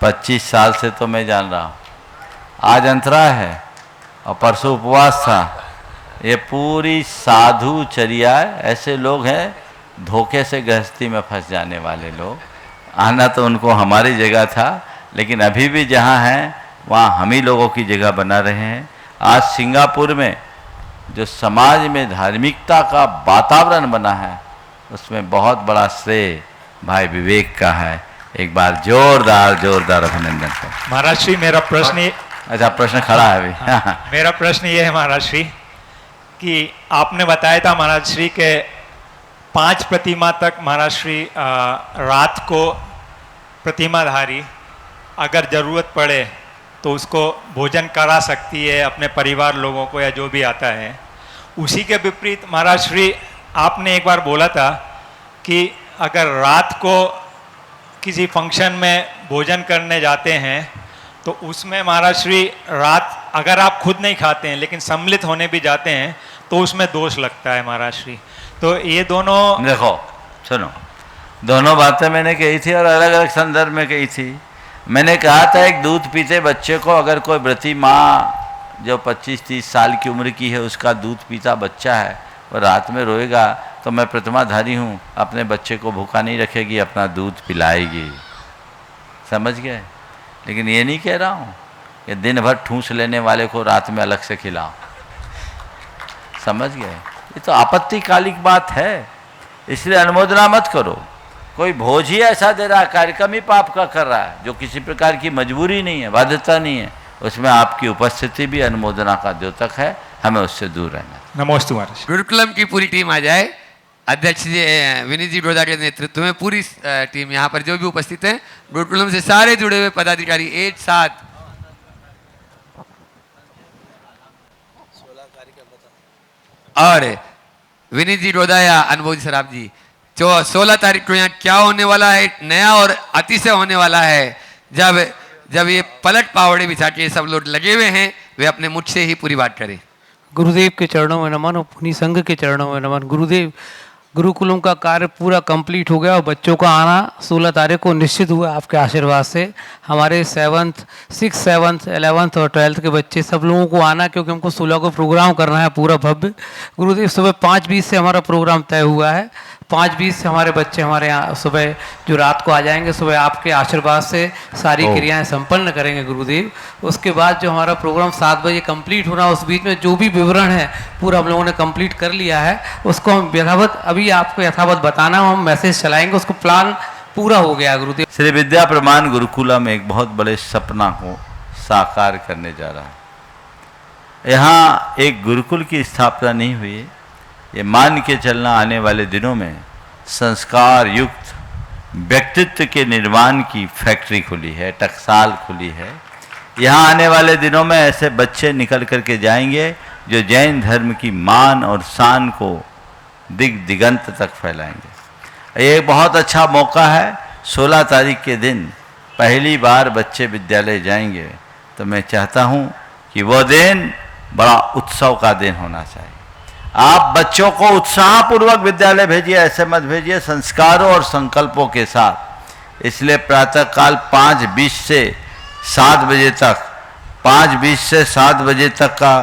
25 साल से तो मैं जान रहा हूँ। आज अंतरा है और परसों उपवास था। ये पूरी साधु चर्या है। ऐसे लोग हैं धोखे से गृहस्थी में फंस जाने वाले लोग। आना तो उनको हमारी जगह था, लेकिन अभी भी जहाँ हैं वहाँ हम ही लोगों की जगह बना रहे हैं। आज सिंगापुर में जो समाज में धार्मिकता का वातावरण बना है, उसमें बहुत बड़ा श्रेय भाई विवेक का है। एक बार जोरदार जोरदार अभिनंदन करें। महाराज श्री, मेरा प्रश्न। अच्छा, प्रश्न खड़ा है अभी। हाँ, मेरा प्रश्न ये है महाराज श्री कि आपने बताया था महाराज श्री के 5 प्रतिमा तक महाराज श्री रात को प्रतिमाधारी अगर ज़रूरत पड़े तो उसको भोजन करा सकती है अपने परिवार लोगों को या जो भी आता है। उसी के विपरीत महाराज श्री आपने एक बार बोला था कि अगर रात को किसी फंक्शन में भोजन करने जाते हैं तो उसमें महाराज श्री रात अगर आप खुद नहीं खाते हैं लेकिन सम्मिलित होने भी जाते हैं तो उसमें दोष लगता है महाराज श्री। तो ये दोनों देखो सुनो, दोनों बातें मैंने कही थी और अलग अलग संदर्भ में कही थी। मैंने कहा था एक दूध पीते बच्चे को अगर कोई व्रती माँ जो 25-30 साल की उम्र की है उसका दूध पीता बच्चा है वो रात में रोएगा तो मैं प्रतिमाधारी हूँ, अपने बच्चे को भूखा नहीं रखेगी, अपना दूध पिलाएगी। समझ गए? लेकिन ये नहीं कह रहा हूँ कि दिन भर ठूंस लेने वाले को रात में अलग से खिलाओ। समझ गए? ये तो आपत्तिकालिक बात है, इसलिए अनुमोदना मत करो। कोई भोज ही ऐसा दे रहा है, कार्यक्रम ही पाप का कर रहा है जो किसी प्रकार की मजबूरी नहीं है, बाध्यता नहीं है, उसमें आपकी उपस्थिति भी अनुमोदना का द्योतक है, हमें उससे दूर रहना। नमोस्तु महाराज। गुरुकुलम की पूरी टीम आ जाए, अध्यक्ष जी विनीत जी डोडा के नेतृत्व में पूरी टीम यहाँ पर जो भी उपस्थित हैं, गुरुकुलम से सारे जुड़े हुए पदाधिकारी एक साथ। और विनीत जी डोडा या अनुभव जी सराफ जी, जो 16 तारीख को यहाँ क्या होने वाला है, नया और अतिशय होने वाला है। जब ये पलट पावड़े बिछा के सब लोग लगे हुए हैं, वे अपने मुझ से ही पूरी बात करें। गुरुदेव के चरणों में नमन और पुनी संघ के चरणों में नमन। गुरुदेव, गुरुकुलम का कार्य पूरा कंप्लीट हो गया और बच्चों का आना 16 तारीख को निश्चित हुआ आपके आशीर्वाद से। हमारे 7th, 6th, 7th, 11th और 12th के बच्चे सब लोगों को आना, क्योंकि हमको 16 को प्रोग्राम करना है पूरा भव्य। गुरुदेव, सुबह 5:20 से हमारा प्रोग्राम तय हुआ है। 5:20 से हमारे बच्चे हमारे यहाँ सुबह जो रात को आ जाएंगे, सुबह आपके आशीर्वाद से सारी क्रियाएं संपन्न करेंगे गुरुदेव। उसके बाद जो हमारा प्रोग्राम 7 बजे कंप्लीट होना, उस बीच में जो भी विवरण है पूरा हम लोगों ने कंप्लीट कर लिया है, उसको हम यथावत अभी आपको यथावत बताना, हम मैसेज चलाएंगे, उसको प्लान पूरा हो गया गुरुदेव। श्री विद्या प्रमाण गुरुकुलम एक बहुत बड़े सपना को साकार करने जा रहा है। यहाँ एक गुरुकुल की स्थापना नहीं हुई, ये मान के चलना आने वाले दिनों में संस्कार युक्त व्यक्तित्व के निर्माण की फैक्ट्री खुली है, टकसाल खुली है। यहाँ आने वाले दिनों में ऐसे बच्चे निकल करके जाएंगे जो जैन धर्म की मान और शान को दिगंत तक फैलाएंगे। ये बहुत अच्छा मौका है। 16 तारीख के दिन पहली बार बच्चे विद्यालय जाएंगे, तो मैं चाहता हूँ कि वो दिन बड़ा उत्सव का दिन होना चाहिए। आप बच्चों को उत्साहपूर्वक विद्यालय भेजिए, ऐसे मत भेजिए संस्कारों और संकल्पों के साथ। इसलिए प्रातःकाल 5:20 से 7 बजे तक, 5:20 से 7 बजे तक का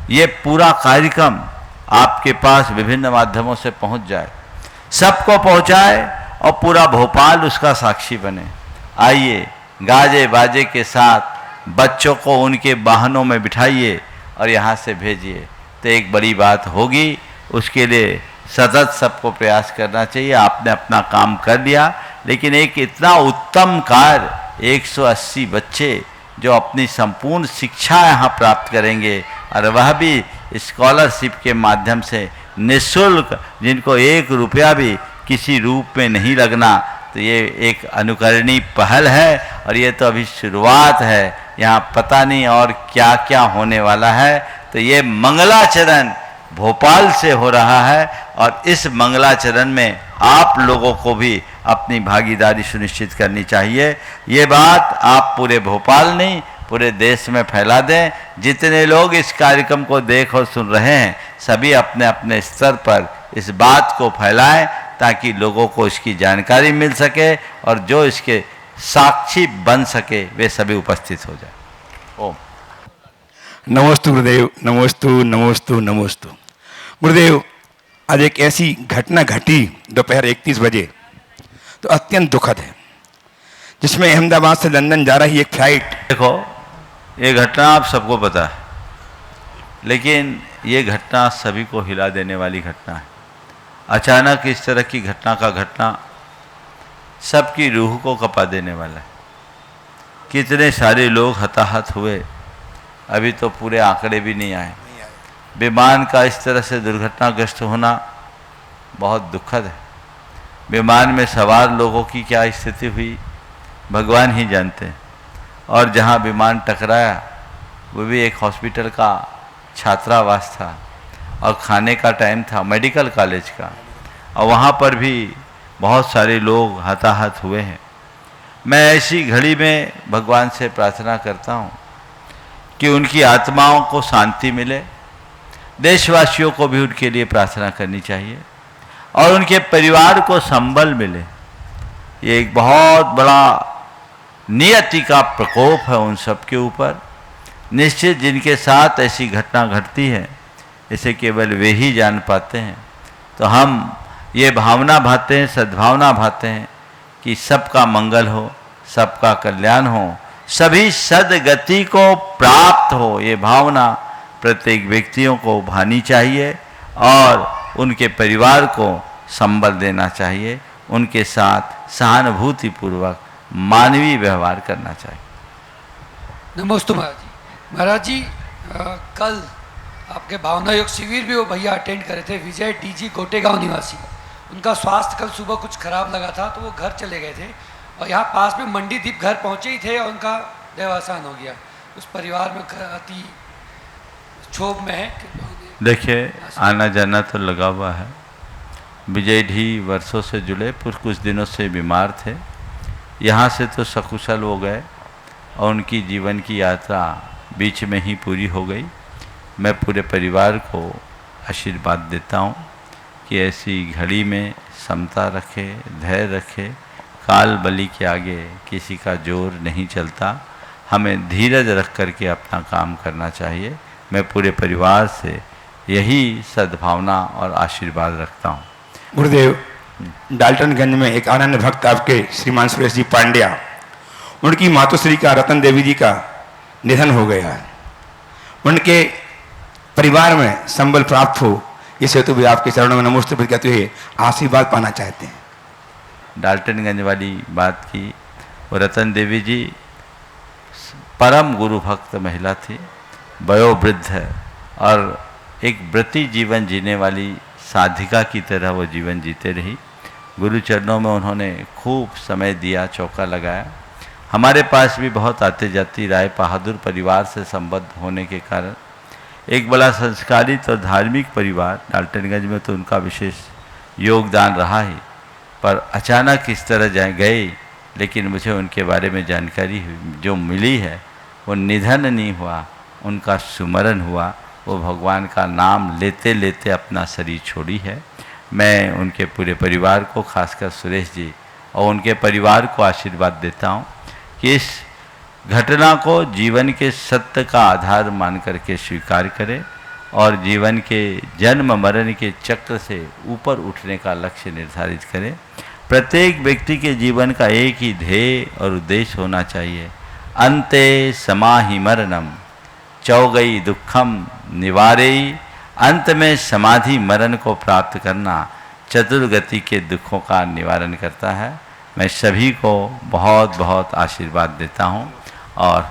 ये पूरा कार्यक्रम आपके पास विभिन्न माध्यमों से पहुंच जाए, सबको पहुंचाए और पूरा भोपाल उसका साक्षी बने। आइए गाजे बाजे के साथ बच्चों को उनके वाहनों में बिठाइए और यहाँ से भेजिए, तो एक बड़ी बात होगी। उसके लिए सतत सबको प्रयास करना चाहिए। आपने अपना काम कर लिया, लेकिन एक इतना उत्तम कार्य, 180 बच्चे जो अपनी संपूर्ण शिक्षा यहाँ प्राप्त करेंगे और वह भी स्कॉलरशिप के माध्यम से निःशुल्क, जिनको 1 रुपया भी किसी रूप में नहीं लगना, तो ये एक अनुकरणीय पहल है। और ये तो अभी शुरुआत है, यहाँ पता नहीं और क्या क्या होने वाला है। तो ये मंगलाचरण भोपाल से हो रहा है और इस मंगलाचरण में आप लोगों को भी अपनी भागीदारी सुनिश्चित करनी चाहिए। ये बात आप पूरे भोपाल नहीं पूरे देश में फैला दें। जितने लोग इस कार्यक्रम को देख और सुन रहे हैं, सभी अपने अपने स्तर पर इस बात को फैलाएं ताकि लोगों को इसकी जानकारी मिल सके और जो इसके साक्षी बन सके वे सभी उपस्थित हो जाए। ओम नमोस्तु गुरुदेव, नमोस्तु नमोस्तु नमोस्तु। गुरुदेव, आज एक ऐसी घटना घटी दोपहर 31 बजे, तो अत्यंत दुखद है, जिसमें अहमदाबाद से लंदन जा रही एक फ्लाइट। देखो, ये घटना आप सबको पता है, लेकिन ये घटना सभी को हिला देने वाली घटना है। अचानक इस तरह की घटना का घटना सबकी रूह को कपा देने वाला है। कितने सारे लोग हताहत हुए, अभी तो पूरे आंकड़े भी नहीं आए। विमान का इस तरह से दुर्घटनाग्रस्त होना बहुत दुखद है। विमान में सवार लोगों की क्या स्थिति हुई भगवान ही जानते हैं। और जहाँ विमान टकराया वो भी एक हॉस्पिटल का छात्रावास था और खाने का टाइम था मेडिकल कॉलेज का, और वहाँ पर भी बहुत सारे लोग हताहत हुए हैं। मैं ऐसी घड़ी में भगवान से प्रार्थना करता हूँ कि उनकी आत्माओं को शांति मिले। देशवासियों को भी उनके लिए प्रार्थना करनी चाहिए और उनके परिवार को संबल मिले। ये एक बहुत बड़ा नियति का प्रकोप है उन सब के ऊपर। निश्चित जिनके साथ ऐसी घटना घटती है इसे केवल वे ही जान पाते हैं। तो हम ये भावना भाते हैं, सद्भावना भाते हैं कि सबका मंगल हो, सबका कल्याण हो, सभी सदगति को प्राप्त हो। ये भावना प्रत्येक व्यक्तियों को भानी चाहिए और उनके परिवार को संबल देना चाहिए। उनके साथ सहानुभूतिपूर्वक मानवीय व्यवहार करना चाहिए। नमस्ते महाराज जी। महाराज जी कल आपके भावना योग शिविर भी वो भैया अटेंड करे थे, विजय डीजी गोटेगांव निवासी। उनका स्वास्थ्य कल सुबह कुछ खराब लगा था तो वो घर चले गए थे और यहाँ पास में मंडी दीप घर पहुँचे ही थे और उनका देहावसान हो गया। उस परिवार में अति क्षोभ में है। देखिए आना जाना तो लगा हुआ है। विजय ढी वर्षों से जुड़े, कुछ दिनों से बीमार थे। यहाँ से तो सकुशल हो गए और उनकी जीवन की यात्रा बीच में ही पूरी हो गई। मैं पूरे परिवार को आशीर्वाद देता हूँ कि ऐसी घड़ी में समता रखे, धैर्य रखे। काल बलि के आगे किसी का जोर नहीं चलता। हमें धीरज रख करके अपना काम करना चाहिए। मैं पूरे परिवार से यही सद्भावना और आशीर्वाद रखता हूँ। गुरुदेव, डाल्टनगंज में एक आनंद भक्त आपके श्रीमान सुरेश जी पांड्या, उनकी मातोश्री का रतन देवी जी का निधन हो गया। उनके परिवार में संबल प्राप्त हो, इस हेतु भी आपके चरणों में नमोस्तुभ्यं कहते हुए आशीर्वाद पाना चाहते हैं। डाल्टनगंज वाली बात की, वो रतन देवी जी परम गुरु भक्त महिला थी, वयोवृद्ध है और एक व्रती जीवन जीने वाली साधिका की तरह वो जीवन जीते रही। गुरु चरणों में उन्होंने खूब समय दिया, चौका लगाया। हमारे पास भी बहुत आते जाती राय बहादुर परिवार से संबद्ध होने के कारण एक बड़ा संस्कारित और धार्मिक परिवार, डाल्टनगंज में तो उनका विशेष योगदान रहा ही। पर अचानक इस तरह गए, लेकिन मुझे उनके बारे में जानकारी जो मिली है वो निधन नहीं हुआ, उनका सुमरण हुआ। वो भगवान का नाम लेते लेते अपना शरीर छोड़ी है। मैं उनके पूरे परिवार को, खासकर सुरेश जी और उनके परिवार को आशीर्वाद देता हूँ कि इस घटना को जीवन के सत्य का आधार मान करके स्वीकार करें और जीवन के जन्म मरण के चक्र से ऊपर उठने का लक्ष्य निर्धारित करें। प्रत्येक व्यक्ति के जीवन का एक ही ध्येय और उद्देश्य होना चाहिए, अन्ते समाहि मरणम चौगई दुखम निवारेई। अंत में समाधि मरण को प्राप्त करना चतुर्गति के दुखों का निवारण करता है। मैं सभी को बहुत बहुत आशीर्वाद देता हूँ। और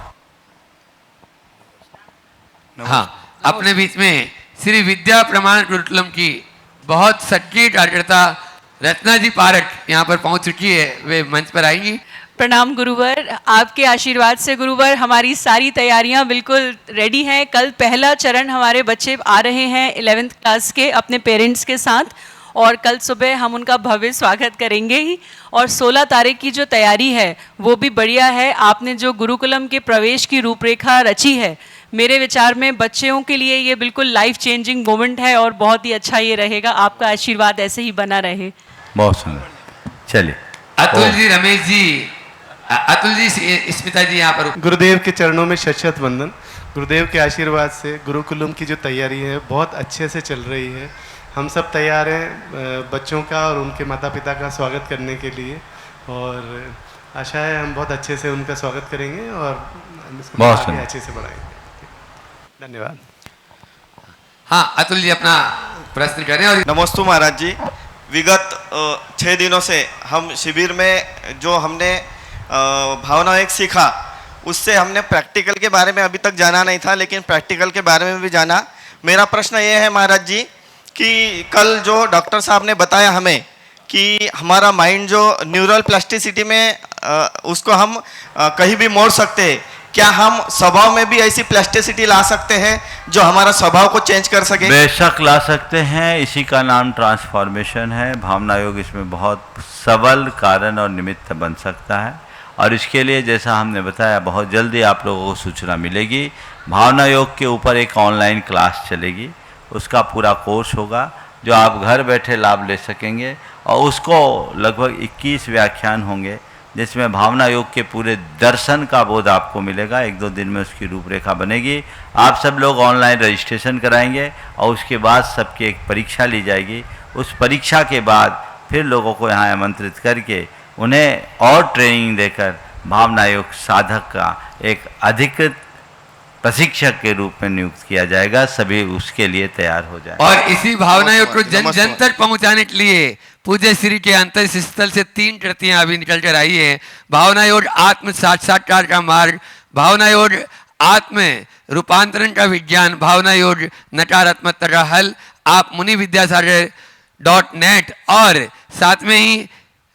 हाँ, अपने बीच में श्री विद्या प्रमाण गुरुकुलम की बहुत सच्ची कार्यकर्ता रत्ना जी पारक यहाँ पर पहुँच चुकी है, वे मंच पर आएंगी। प्रणाम गुरुवर, आपके आशीर्वाद से गुरुवर हमारी सारी तैयारियां बिल्कुल रेडी हैं। कल पहला चरण हमारे बच्चे आ रहे हैं 11th क्लास के अपने पेरेंट्स के साथ, और कल सुबह हम उनका भव्य स्वागत करेंगे ही। और 16 तारीख की जो तैयारी है वो भी बढ़िया है। आपने जो गुरुकुलम के प्रवेश की रूपरेखा रची है, मेरे विचार में बच्चों के लिए ये बिल्कुल लाइफ चेंजिंग मोमेंट है और बहुत ही अच्छा ये रहेगा। आपका आशीर्वाद ऐसे ही बना रहे। बहुत सुंदर। चलिए अतुल जी, रमेश जी, अतुल जी, स्मिता जी यहाँ पर। गुरुदेव के चरणों में शत वंदन। गुरुदेव के आशीर्वाद से गुरुकुलम की जो तैयारी है बहुत अच्छे से चल रही है। हम सब तैयार हैं बच्चों का और उनके माता पिता का स्वागत करने के लिए, और आशा है हम बहुत अच्छे से उनका स्वागत करेंगे और इसको आगे अच्छे से बढ़ाएंगे। धन्यवाद। हाँ, अतुल जी अपना प्रश्न करें। और नमस्ते महाराज जी, विगत 6 दिनों से हम शिविर में जो हमने भावना एक सीखा, उससे हमने प्रैक्टिकल के बारे में अभी तक जाना नहीं था, लेकिन प्रैक्टिकल के बारे में भी जाना। मेरा प्रश्न ये है महाराज जी कि कल जो डॉक्टर साहब ने बताया हमें कि हमारा माइंड जो न्यूरल प्लास्टिसिटी में उसको हम कहीं भी मोड़ सकते हैं, क्या हम स्वभाव में भी ऐसी प्लास्टिसिटी ला सकते हैं जो हमारा स्वभाव को चेंज कर सके? बेशक ला सकते हैं, इसी का नाम ट्रांसफॉर्मेशन है। भावना योग इसमें बहुत सबल कारण और निमित्त बन सकता है, और इसके लिए जैसा हमने बताया बहुत जल्दी आप लोगों को सूचना मिलेगी। भावना योग के ऊपर एक ऑनलाइन क्लास चलेगी, उसका पूरा कोर्स होगा जो आप घर बैठे लाभ ले सकेंगे, और उसको लगभग 21 व्याख्यान होंगे जिसमें भावना योग के पूरे दर्शन का बोध आपको मिलेगा। 1-2 दिन में उसकी रूपरेखा बनेगी। आप सब लोग ऑनलाइन रजिस्ट्रेशन कराएंगे और उसके बाद सबकी एक परीक्षा ली जाएगी। उस परीक्षा के बाद फिर लोगों को यहाँ आमंत्रित करके उन्हें और ट्रेनिंग देकर भावना योग साधक का एक अधिकृत प्रशिक्षक के रूप में नियुक्त किया जाएगा। सभी उसके लिए तैयार हो जाए। और इसी भावना योग को जन जन तक पहुंचाने के लिए पूज्य श्री के अंतर स्थल से 3 कृतियां अभी निकल कर आई है। भावना योग आत्म साक्षात्कार का मार्ग, भावना योग आत्म रूपांतरण का विज्ञान, भावना योग नकारात्मकता का हल। आप मुनि विद्यासागर.net और साथ में ही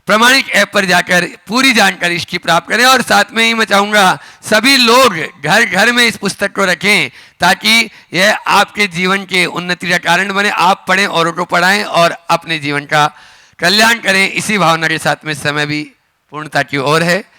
प्रमाणिक ऐप पर जाकर पूरी जानकारी इसकी प्राप्त करें। और साथ में ही मैं चाहूँगा सभी लोग घर घर में इस पुस्तक को रखें ताकि यह आपके जीवन के उन्नति का कारण बने। आप पढ़ें, औरों को पढ़ाएं और अपने जीवन का कल्याण करें। इसी भावना के साथ में समय भी पूर्णता की ओर है।